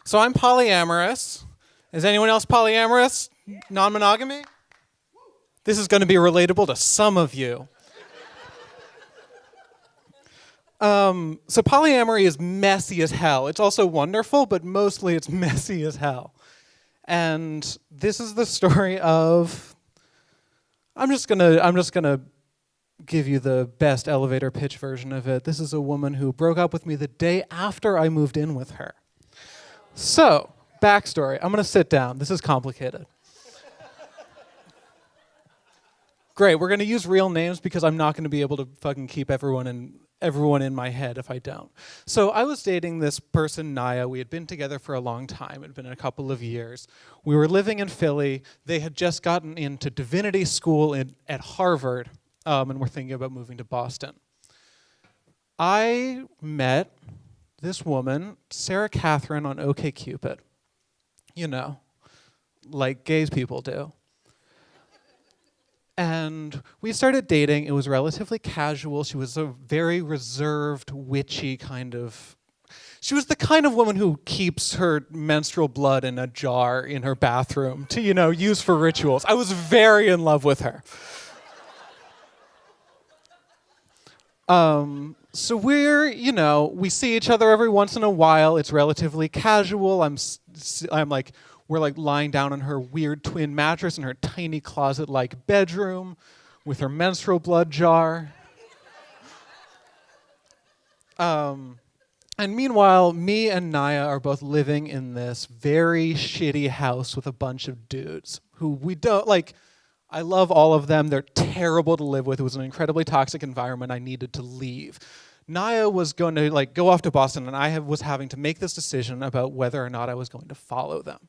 So I'm polyamorous. Is anyone else polyamorous? Non-monogamy? This is going to be relatable to some of you. So polyamory is messy as hell. It's also wonderful, but mostly it's messy as hell. And this is the story of... I'm just gonna give you the best elevator pitch version of it. This is a woman who broke up with me the day after I moved in with her. So, backstory. I'm gonna sit down. This is complicated. Great, we're gonna use real names because I'm not gonna be able to fucking keep everyone in my head if I don't. So I was dating this person, Naya. We had been together for a long time. It had been a couple of years. We were living in Philly. They had just gotten into divinity school at Harvard, and were thinking about moving to Boston. I met this woman, Sarah Catherine, on OkCupid. You know, like gays people do. And we started dating. It was relatively casual. She was a very reserved, witchy kind of... She was the kind of woman who keeps her menstrual blood in a jar in her bathroom to, use for rituals. I was very in love with her. So we see each other every once in a while. It's relatively casual. We're like lying down on her weird twin mattress in her tiny closet-like bedroom with her menstrual blood jar. And meanwhile, me and Naya are both living in this very shitty house with a bunch of dudes who we don't, I love all of them. They're terrible to live with. It was an incredibly toxic environment. I needed to leave. Naya was going to go off to Boston, and I was having to make this decision about whether or not I was going to follow them.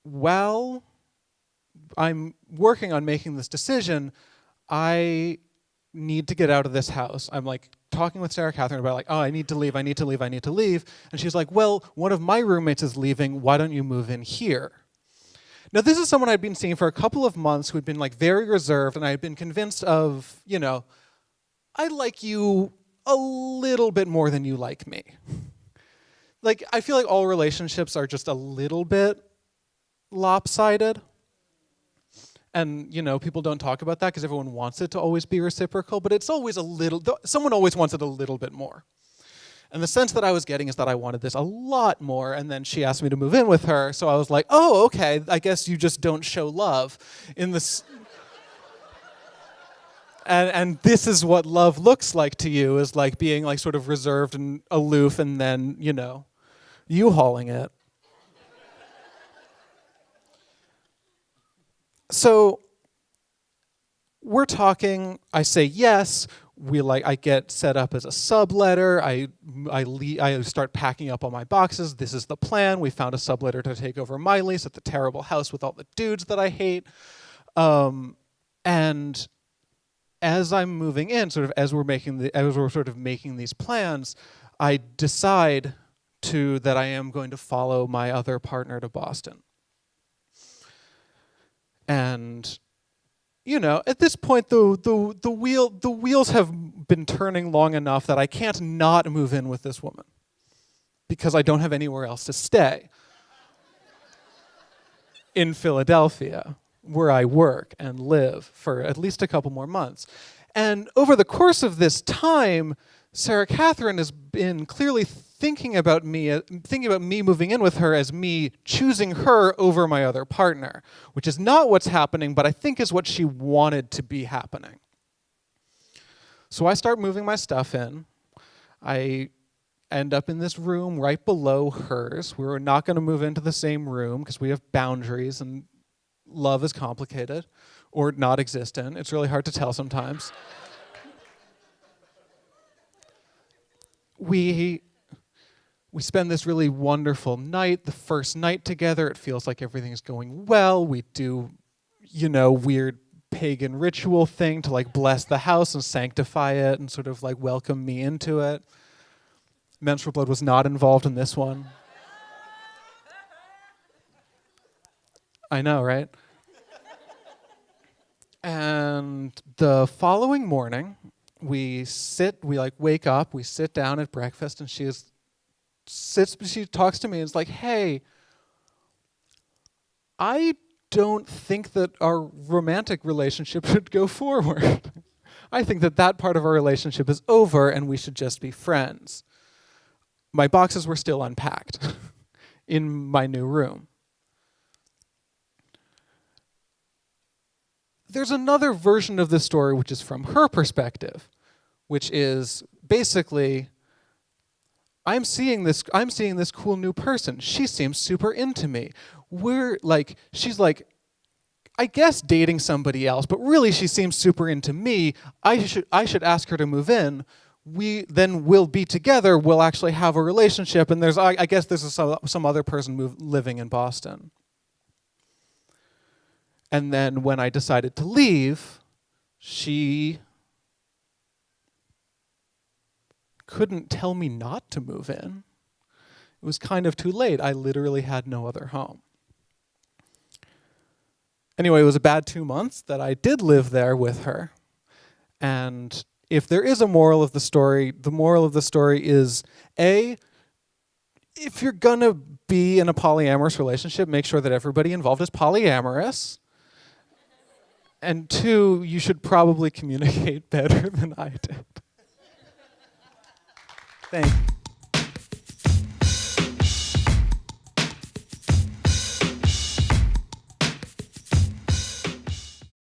While I'm working on making this decision, I need to get out of this house. I'm talking with Sarah Catherine about I need to leave. And she's like, well, one of my roommates is leaving. Why don't you move in here? Now, this is someone I'd been seeing for a couple of months who'd been very reserved, and I had been convinced of, I like you a little bit more than you like me. I feel like all relationships are just a little bit lopsided. And, people don't talk about that because everyone wants it to always be reciprocal, but it's always someone always wants it a little bit more. And the sense that I was getting is that I wanted this a lot more, and then she asked me to move in with her, so I was like, oh, okay, I guess you just don't show love in this. And this is what love looks like to you, is being sort of reserved and aloof, and then, you hauling it. So we're talking, I say yes, I get set up as a subletter, I start packing up all my boxes. This is the plan. We found a subletter to take over my lease at the terrible house with all the dudes that I hate. And as I'm moving in, as we're sort of making these plans, I decide that I am going to follow my other partner to Boston. And at this point, the wheels have been turning long enough that I can't not move in with this woman because I don't have anywhere else to stay in Philadelphia, where I work and live for at least a couple more months. And over the course of this time, Sarah Catherine has been clearly thinking about me moving in with her as me choosing her over my other partner, which is not what's happening, but I think is what she wanted to be happening. So I start moving my stuff in. I end up in this room right below hers. We're not going to move into the same room because we have boundaries, and love is complicated or not existent. It's really hard to tell sometimes. We spend this really wonderful night, the first night together. It feels like everything's going well. We do, weird pagan ritual thing to bless the house and sanctify it and sort of welcome me into it. Menstrual blood was not involved in this one. I know, right? And the following morning, we wake up, we sit down at breakfast, and she is she talks to me and is like, hey, I don't think that our romantic relationship should go forward. I think that that part of our relationship is over and we should just be friends. My boxes were still unpacked in my new room. There's another version of this story which is from her perspective, which is basically, I'm seeing this cool new person. She seems super into me. She's like, I guess dating somebody else, but really she seems super into me. I should ask her to move in. We'll be together. We'll actually have a relationship. And I guess there's some other person living in Boston. And then when I decided to leave, she couldn't tell me not to move in. It was kind of too late. I literally had no other home. Anyway, it was a bad 2 months that I did live there with her. And if there is a moral of the story, the moral of the story is, A, if you're gonna be in a polyamorous relationship, make sure that everybody involved is polyamorous. And 2, you should probably communicate better than I did. Thank you.